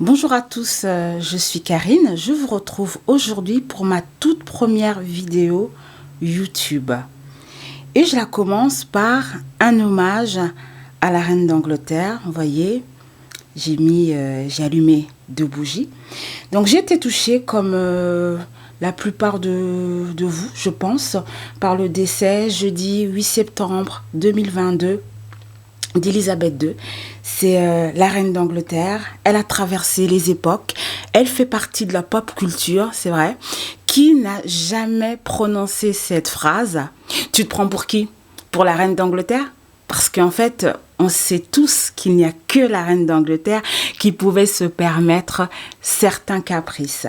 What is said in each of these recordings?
Bonjour à tous, je suis Karine. Je vous retrouve aujourd'hui pour ma toute première vidéo YouTube. Et je la commence par un hommage à la reine d'Angleterre. Vous voyez, j'ai allumé 2 bougies. Donc j'ai été touchée comme la plupart de vous, je pense, par le décès jeudi 8 septembre 2022 d'Elisabeth II. C'est la reine d'Angleterre. Elle a traversé les époques. Elle fait partie de la pop culture, c'est vrai. Qui n'a jamais prononcé cette phrase? Tu te prends pour qui? Pour la reine d'Angleterre? Parce qu'en fait, on sait tous qu'il n'y a que la reine d'Angleterre qui pouvait se permettre certains caprices.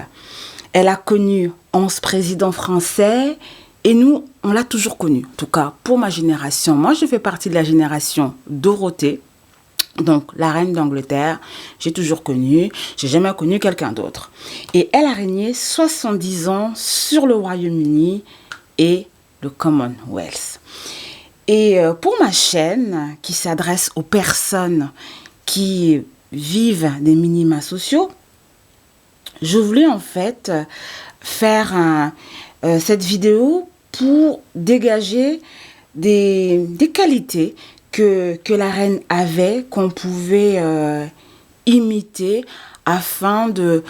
Elle a connu 11 présidents français et nous, on l'a toujours connue. En tout cas, pour ma génération. Moi, je fais partie de la génération Dorothée. Donc, la reine d'Angleterre, j'ai toujours connu. J'ai jamais connu quelqu'un d'autre. Et elle a régné 70 ans sur le Royaume-Uni et le Commonwealth. Et pour ma chaîne, qui s'adresse aux personnes qui vivent des minima sociaux, je voulais en fait faire cette vidéo pour dégager des qualités que la reine avait, qu'on pouvait imiter afin de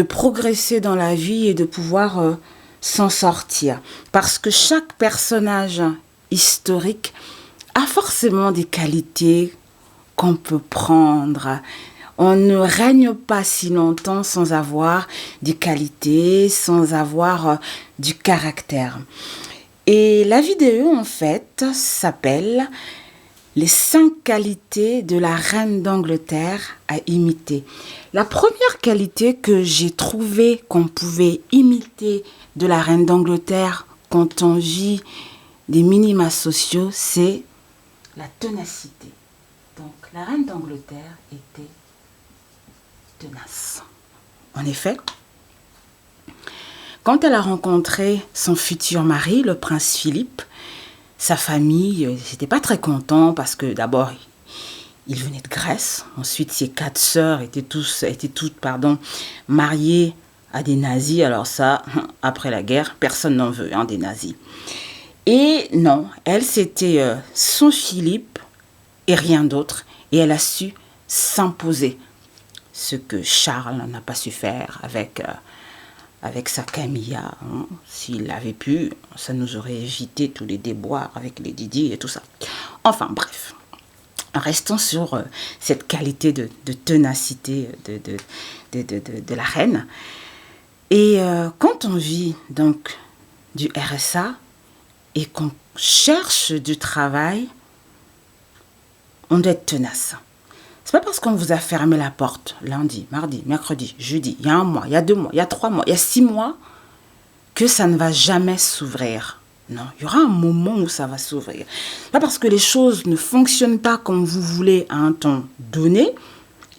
progresser dans la vie et de pouvoir s'en sortir. Parce que chaque personnage historique a forcément des qualités qu'on peut prendre. On ne règne pas si longtemps sans avoir des qualités, sans avoir du caractère. Et la vidéo, en fait, s'appelle « Les 5 qualités de la reine d'Angleterre à imiter ». La première qualité que j'ai trouvée qu'on pouvait imiter de la reine d'Angleterre quand on vit des minima sociaux, c'est la ténacité. Donc, la reine d'Angleterre était tenace. En effet, quand elle a rencontré son futur mari, le prince Philippe, sa famille n'était pas très content parce que d'abord, il venait de Grèce. Ensuite, ses 4 sœurs étaient toutes mariées à des nazis. Alors ça, après la guerre, personne n'en veut, des nazis. Et non, elle, c'était son Philippe et rien d'autre. Et elle a su s'imposer. Ce que Charles n'a pas su faire avec sa Camilla. S'il l'avait pu, ça nous aurait évité tous les déboires avec les Didi et tout ça. Enfin, bref. Restons sur cette qualité de ténacité de la reine. Et quand on vit donc du RSA et qu'on cherche du travail, on doit être tenace. C'est pas parce qu'on vous a fermé la porte lundi, mardi, mercredi, jeudi, il y a 1 mois, il y a 2 mois, il y a 3 mois, il y a 6 mois que ça ne va jamais s'ouvrir. Non, il y aura un moment où ça va s'ouvrir. Pas parce que les choses ne fonctionnent pas comme vous voulez à un temps donné,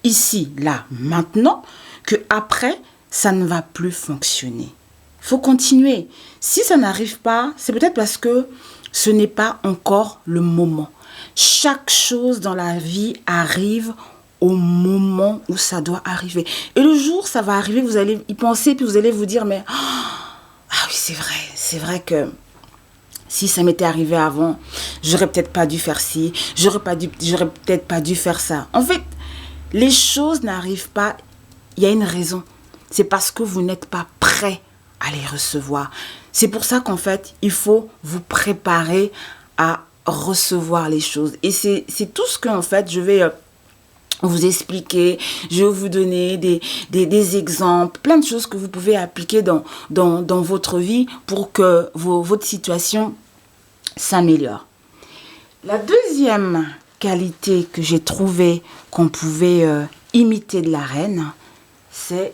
ici, là, maintenant, que après ça ne va plus fonctionner. Il faut continuer. Si ça n'arrive pas, c'est peut-être parce que ce n'est pas encore le moment. Chaque chose dans la vie arrive au moment où ça doit arriver. Et le jour, ça va arriver, vous allez y penser, puis vous allez vous dire, mais ah oui, c'est vrai que si ça m'était arrivé avant, j'aurais peut-être pas dû faire ci, j'aurais peut-être pas dû faire ça. En fait, les choses n'arrivent pas, il y a une raison. C'est parce que vous n'êtes pas prêt à les recevoir. C'est pour ça qu'en fait, il faut vous préparer à recevoir les choses. Et c'est tout ce que en fait je vais vous expliquer, je vais vous donner des exemples, plein de choses que vous pouvez appliquer dans votre vie pour que votre situation s'améliore. La deuxième qualité que j'ai trouvé qu'on pouvait imiter de la reine, c'est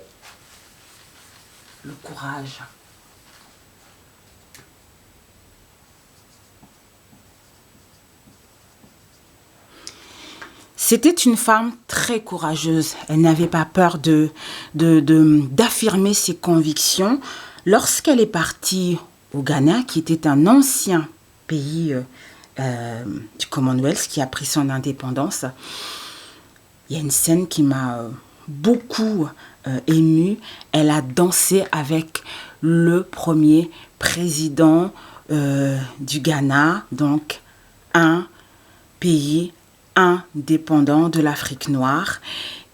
le courage. C'était une femme très courageuse. Elle n'avait pas peur d'affirmer ses convictions. Lorsqu'elle est partie au Ghana, qui était un ancien pays du Commonwealth, qui a pris son indépendance, il y a une scène qui m'a beaucoup émue, elle a dansé avec le premier président du Ghana, donc un pays indépendant de l'Afrique noire.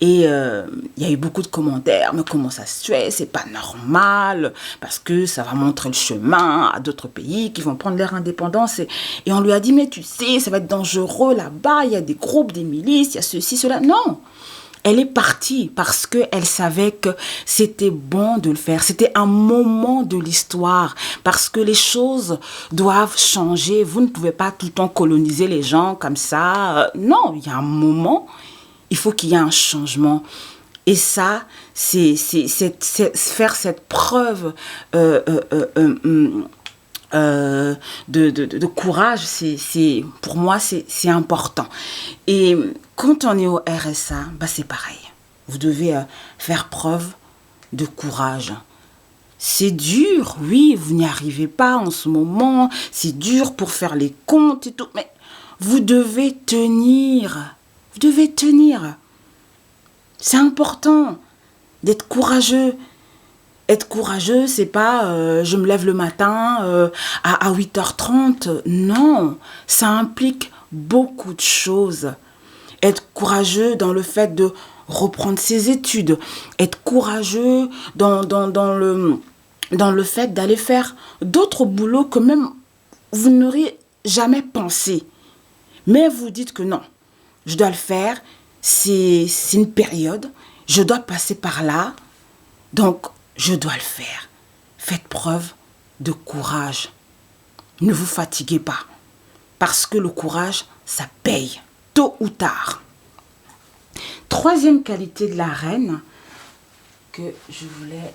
Et il y a eu beaucoup de commentaires, mais comment ça se fait, c'est pas normal, parce que ça va montrer le chemin à d'autres pays qui vont prendre leur indépendance. Et on lui a dit, mais tu sais, ça va être dangereux là-bas, il y a des groupes, des milices, il y a ceci, cela. Non, elle est partie parce qu'elle savait que c'était bon de le faire. C'était un moment de l'histoire parce que les choses doivent changer. Vous ne pouvez pas tout le temps coloniser les gens comme ça. Non, il y a un moment, il faut qu'il y ait un changement. Et ça, c'est faire cette preuve de courage, pour moi, c'est important. Et quand on est au RSA, bah, c'est pareil. Vous devez faire preuve de courage. C'est dur, oui, vous n'y arrivez pas en ce moment. C'est dur pour faire les comptes et tout. Mais vous devez tenir. Vous devez tenir. C'est important d'être courageux. Être courageux, c'est pas je me lève le matin à 8h30. Non, ça implique beaucoup de choses. Être courageux dans le fait de reprendre ses études. Être courageux dans le fait d'aller faire d'autres boulots que même vous n'auriez jamais pensé. Mais vous dites que non, je dois le faire, c'est une période, je dois passer par là, donc je dois le faire. Faites preuve de courage. Ne vous fatiguez pas, parce que le courage, ça paye, tôt ou tard. Troisième qualité de la reine que je voulais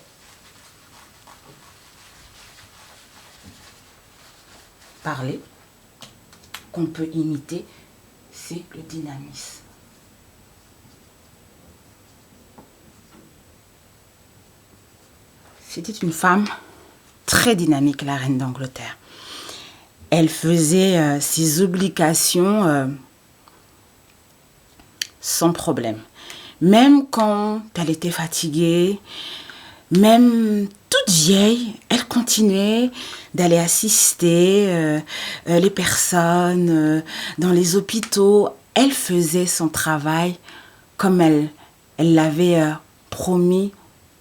parler, qu'on peut imiter, c'est le dynamisme. C'était une femme très dynamique, la reine d'Angleterre. Elle faisait ses obligations sans problème. Même quand elle était fatiguée, même toute vieille, elle continuait d'aller assister les personnes dans les hôpitaux. Elle faisait son travail comme elle l'avait promis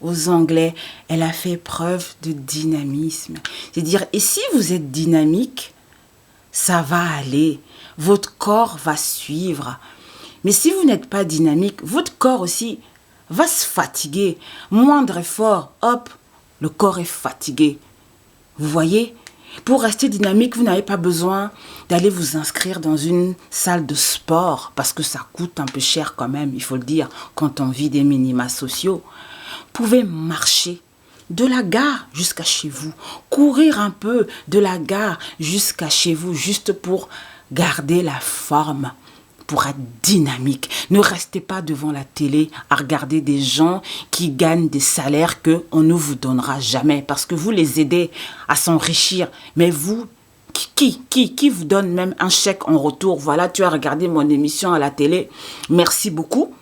aux Anglais. Elle a fait preuve de dynamisme. C'est-à-dire, et si vous êtes dynamique, ça va aller. Votre corps va suivre. Mais si vous n'êtes pas dynamique, votre corps aussi va se fatiguer. Moindre effort, hop, le corps est fatigué. Vous voyez? Pour rester dynamique, vous n'avez pas besoin d'aller vous inscrire dans une salle de sport parce que ça coûte un peu cher quand même, il faut le dire, quand on vit des minima sociaux. Vous pouvez marcher de la gare jusqu'à chez vous, courir un peu de la gare jusqu'à chez vous, juste pour garder la forme, pour être dynamique. Ne restez pas devant la télé à regarder des gens qui gagnent des salaires qu'on ne vous donnera jamais parce que vous les aidez à s'enrichir. Mais vous, qui vous donne même un chèque en retour? Voilà, tu as regardé mon émission à la télé, merci beaucoup,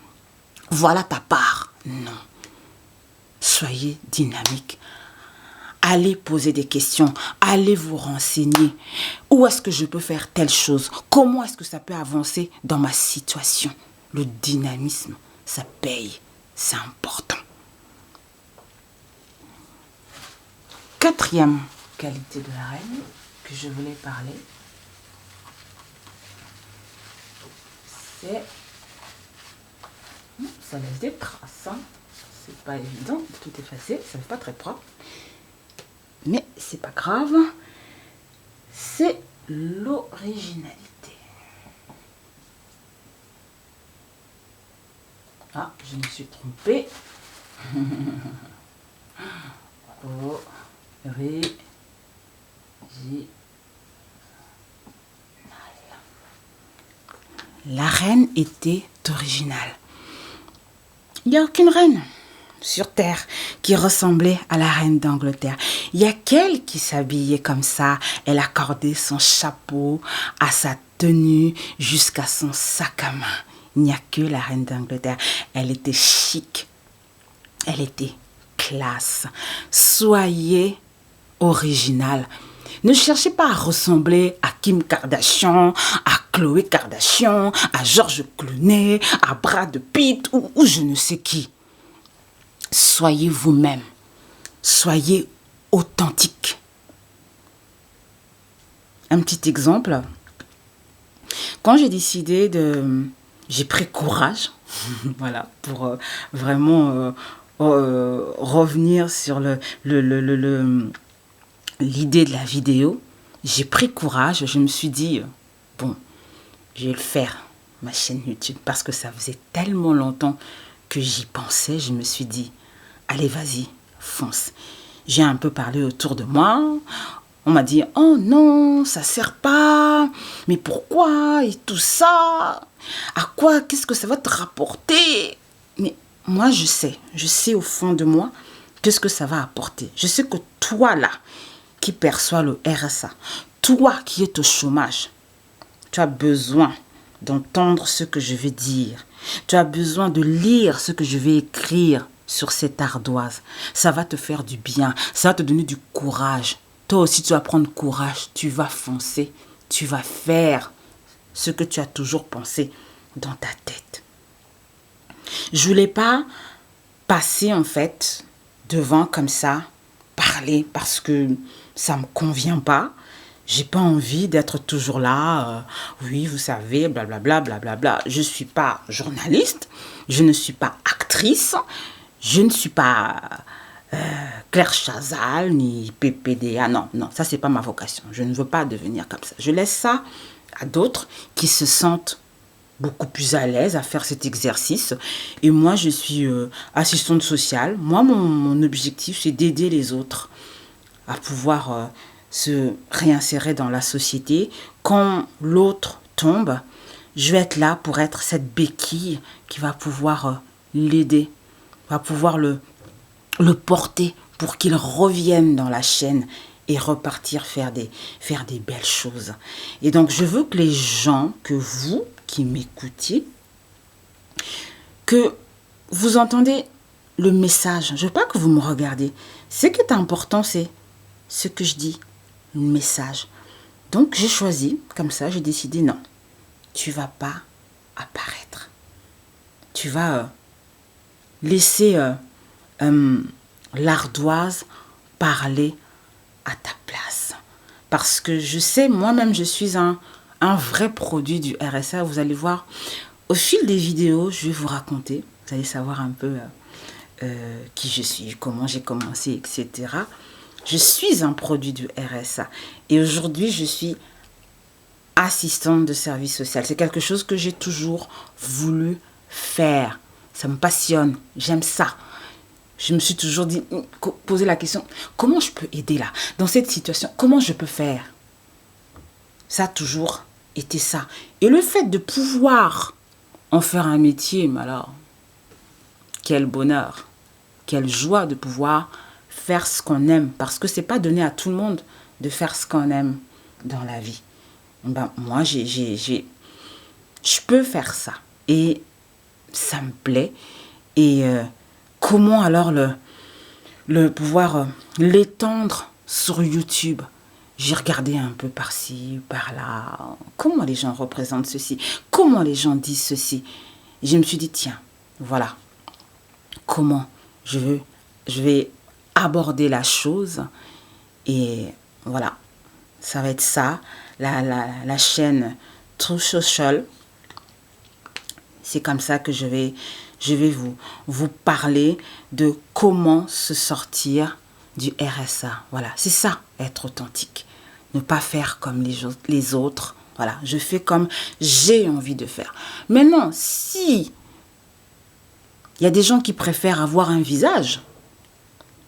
voilà ta part. Non. Soyez dynamique. Allez poser des questions, allez vous renseigner. Où est-ce que je peux faire telle chose? Comment est-ce que ça peut avancer dans ma situation? Le dynamisme, ça paye, c'est important. Quatrième qualité de la reine que je voulais parler, c'est... Ça laisse des traces, hein. C'est pas évident de tout effacer, ça n'est pas très propre. Mais c'est pas grave, c'est l'originalité. Ah, je me suis trompée. La reine était originale. Il n'y a aucune reine sur terre qui ressemblait à la reine d'Angleterre. Il y a qu'elle qui s'habillait comme ça. Elle accordait son chapeau à sa tenue jusqu'à son sac à main. Il n'y a que la reine d'Angleterre. Elle était chic. Elle était classe. Soyez original. Ne cherchez pas à ressembler à Kim Kardashian, à Khloé Kardashian, à George Clooney, à Brad Pitt ou je ne sais qui. Soyez vous-même. Soyez authentique. Un petit exemple. Quand j'ai décidé de... J'ai pris courage, voilà, pour vraiment revenir sur l'idée de la vidéo. J'ai pris courage, je me suis dit, bon, je vais le faire, ma chaîne YouTube, parce que ça faisait tellement longtemps que j'y pensais, je me suis dit, allez, vas-y, fonce. J'ai un peu parlé autour de moi. On m'a dit, oh non, ça sert pas, mais pourquoi et tout ça, à quoi, qu'est-ce que ça va te rapporter? Mais moi, je sais au fond de moi qu'est-ce que ça va apporter. Je sais que toi là, qui perçois le RSA, toi qui es au chômage, tu as besoin d'entendre ce que je vais dire. Tu as besoin de lire ce que je vais écrire sur cette ardoise. Ça va te faire du bien, ça va te donner du courage. Toi aussi, tu vas prendre courage, tu vas foncer, tu vas faire ce que tu as toujours pensé dans ta tête. Je voulais pas passer en fait devant comme ça, parler parce que ça me convient pas. J'ai pas envie d'être toujours là, oui, vous savez, blablabla, blablabla. Je suis pas journaliste, je ne suis pas actrice, je ne suis pas Claire Chazal ni PPDA. Non, ça c'est pas ma vocation. Je ne veux pas devenir comme ça. Je laisse ça à d'autres qui se sentent beaucoup plus à l'aise à faire cet exercice. Et moi, je suis assistante sociale. Moi, mon objectif, c'est d'aider les autres à pouvoir se réinsérer dans la société. Quand l'autre tombe, je vais être là pour être cette béquille qui va pouvoir l'aider, va pouvoir le porter pour qu'il revienne dans la chaîne et repartir faire des belles choses. Et donc, je veux que les gens, que vous qui m'écoutiez, que vous entendez le message. Je veux pas que vous me regardez. Ce qui est important, c'est ce que je dis, le message. Donc, j'ai choisi, comme ça, j'ai décidé, non, tu vas pas apparaître. Tu vas laisser l'ardoise parler à ta place. Parce que je sais, moi-même, je suis un vrai produit du RSA. Vous allez voir, au fil des vidéos, je vais vous raconter. Vous allez savoir un peu qui je suis, comment j'ai commencé, etc. Je suis un produit du RSA. Et aujourd'hui, je suis assistante de service social. C'est quelque chose que j'ai toujours voulu faire. Ça me passionne. J'aime ça. Je me suis toujours posé la question, comment je peux aider là? Dans cette situation, comment je peux faire? Ça a toujours été ça. Et le fait de pouvoir en faire un métier, mais alors, quel bonheur, quelle joie de pouvoir faire ce qu'on aime. Parce que c'est pas donné à tout le monde de faire ce qu'on aime dans la vie. Ben, moi, je peux faire ça. Et ça me plaît. Et comment alors le pouvoir l'étendre sur YouTube? J'ai regardé un peu par-ci, par-là. Comment les gens représentent ceci? Comment les gens disent ceci? Et je me suis dit, tiens, voilà. Comment je vais aborder la chose. Et voilà. Ça va être ça. La chaîne True Social. C'est comme ça que je vais vous parler de comment se sortir du RSA. Voilà, c'est ça, être authentique. Ne pas faire comme les autres. Voilà, je fais comme j'ai envie de faire. Maintenant, si il y a des gens qui préfèrent avoir un visage,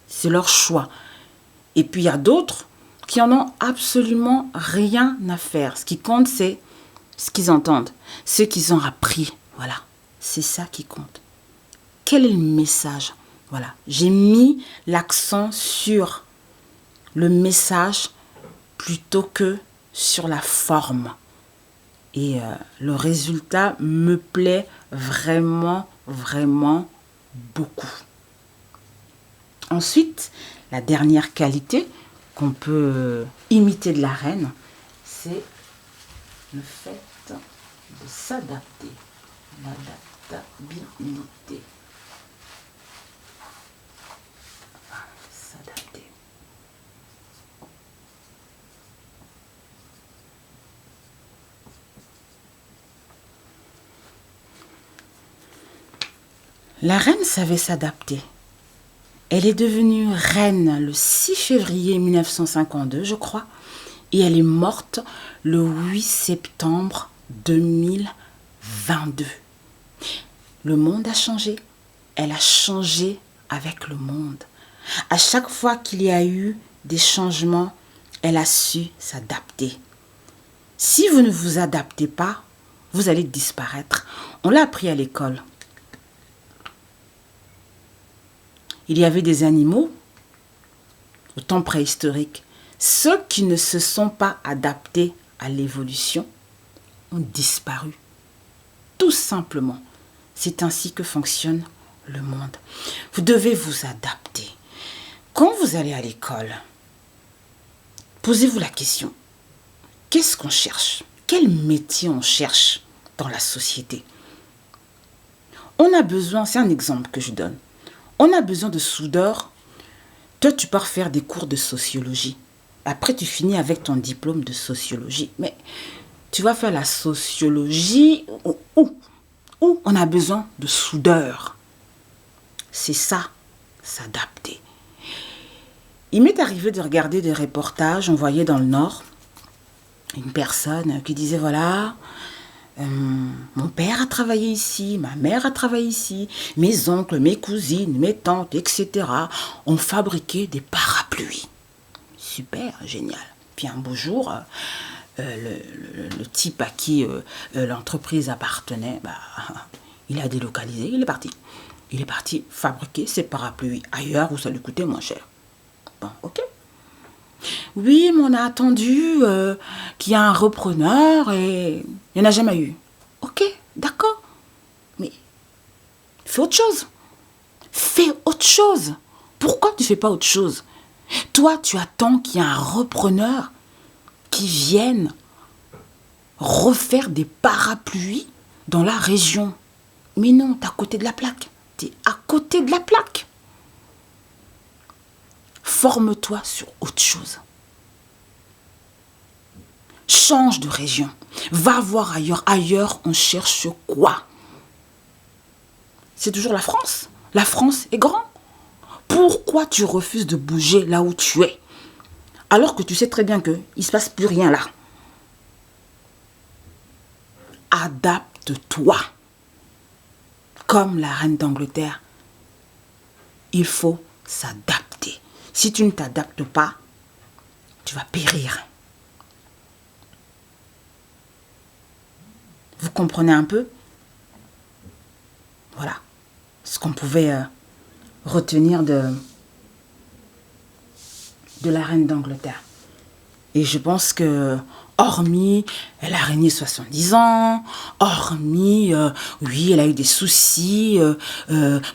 c'est leur choix. Et puis il y a d'autres qui en ont absolument rien à faire. Ce qui compte, c'est ce qu'ils entendent, ce qu'ils ont appris. Voilà, c'est ça qui compte. Quel est le message? Voilà, j'ai mis l'accent sur le message plutôt que sur la forme. Et le résultat me plaît vraiment, vraiment beaucoup. Ensuite, la dernière qualité qu'on peut imiter de la reine, c'est le fait de s'adapter, l'adaptabilité. S'adapter. La reine savait s'adapter. Elle est devenue reine le 6 février 1952, je crois, et elle est morte le 8 septembre 2022. Le monde a changé. Elle a changé avec le monde. À chaque fois qu'il y a eu des changements, elle a su s'adapter. Si vous ne vous adaptez pas, vous allez disparaître. On l'a appris à l'école. Il y avait des animaux au temps préhistorique. Ceux qui ne se sont pas adaptés à l'évolution ont disparu. Tout simplement. C'est ainsi que fonctionne le monde. Vous devez vous adapter. Quand vous allez à l'école, posez-vous la question. Qu'est-ce qu'on cherche? Quel métier on cherche dans la société? On a besoin, c'est un exemple que je donne. On a besoin de soudeurs. Toi, tu pars faire des cours de sociologie. Après, tu finis avec ton diplôme de sociologie. Mais tu vas faire la sociologie où on a besoin de soudeurs. C'est ça, s'adapter. Il m'est arrivé de regarder des reportages, on voyait dans le Nord une personne qui disait, voilà, mon père a travaillé ici, ma mère a travaillé ici, mes oncles, mes cousines, mes tantes, etc. ont fabriqué des parapluies. Super, génial. Puis un beau jour, le type à qui l'entreprise appartenait, il a délocalisé, il est parti. Il est parti fabriquer ses parapluies ailleurs où ça lui coûtait moins cher. Bon, ok. Oui, mais on a attendu qu'il y ait un repreneur et il n'y en a jamais eu. Ok, d'accord. Mais fais autre chose. Fais autre chose. Pourquoi tu ne fais pas autre chose? Toi, tu attends qu'il y ait un repreneur qui vienne refaire des parapluies dans la région. Mais non, tu es à côté de la plaque. Tu es à côté de la plaque. Forme-toi sur autre chose. Change de région. Va voir ailleurs. Ailleurs, on cherche quoi? C'est toujours la France. La France est grande. Pourquoi tu refuses de bouger là où tu es? Alors que tu sais très bien qu'il ne se passe plus rien là. Adapte-toi. Comme la reine d'Angleterre. Il faut s'adapter. Si tu ne t'adaptes pas, tu vas périr. Vous comprenez un peu? Voilà ce qu'on pouvait retenir de la reine d'Angleterre. Et je pense que, hormis, elle a régné 70 ans, hormis, oui, elle a eu des soucis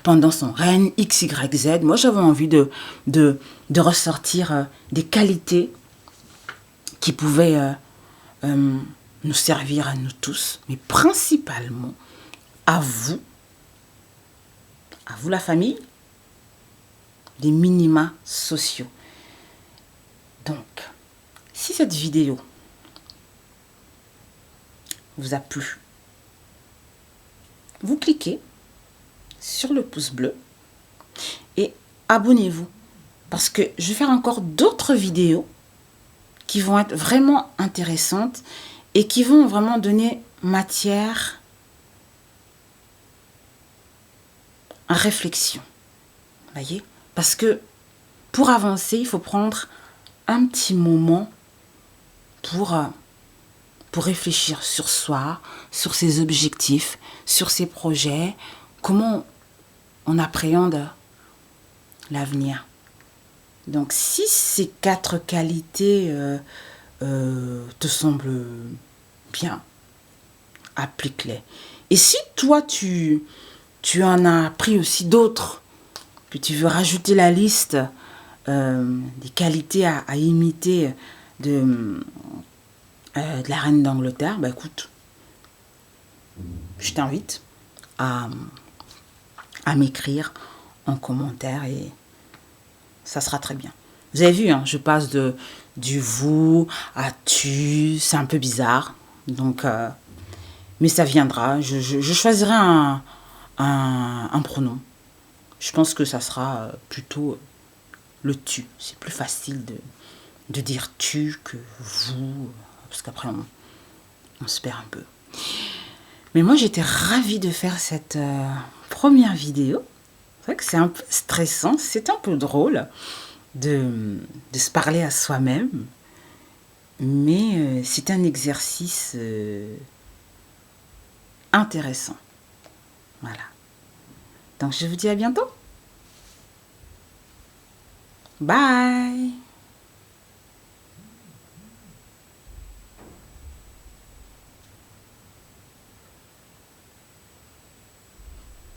pendant son règne, X, Y, Z. Moi, j'avais envie de ressortir des qualités qui pouvaient nous servir à nous tous, mais principalement à vous la famille, des minima sociaux. Donc, si cette vidéo vous a plu, vous cliquez sur le pouce bleu et abonnez-vous parce que je vais faire encore d'autres vidéos qui vont être vraiment intéressantes et qui vont vraiment donner matière à réflexion. Voyez? Parce que pour avancer, il faut prendre un petit moment pour réfléchir sur soi, sur ses objectifs, sur ses projets, comment on appréhende l'avenir. Donc, si ces 4 qualités te semblent bien, applique-les. Et si toi, tu en as appris aussi d'autres, que tu veux rajouter la liste des qualités à imiter de la reine d'Angleterre, bah écoute, je t'invite à m'écrire en commentaire et ça sera très bien. Vous avez vu, hein, je passe du vous à tu, c'est un peu bizarre, donc, mais ça viendra. Je choisirai un pronom. Je pense que ça sera plutôt le tu. C'est plus facile de dire tu que vous, parce qu'après on se perd un peu. Mais moi j'étais ravie de faire cette première vidéo. C'est vrai que c'est un peu stressant, c'est un peu drôle de se parler à soi-même, mais c'est un exercice intéressant. Voilà. Donc je vous dis à bientôt. Bye.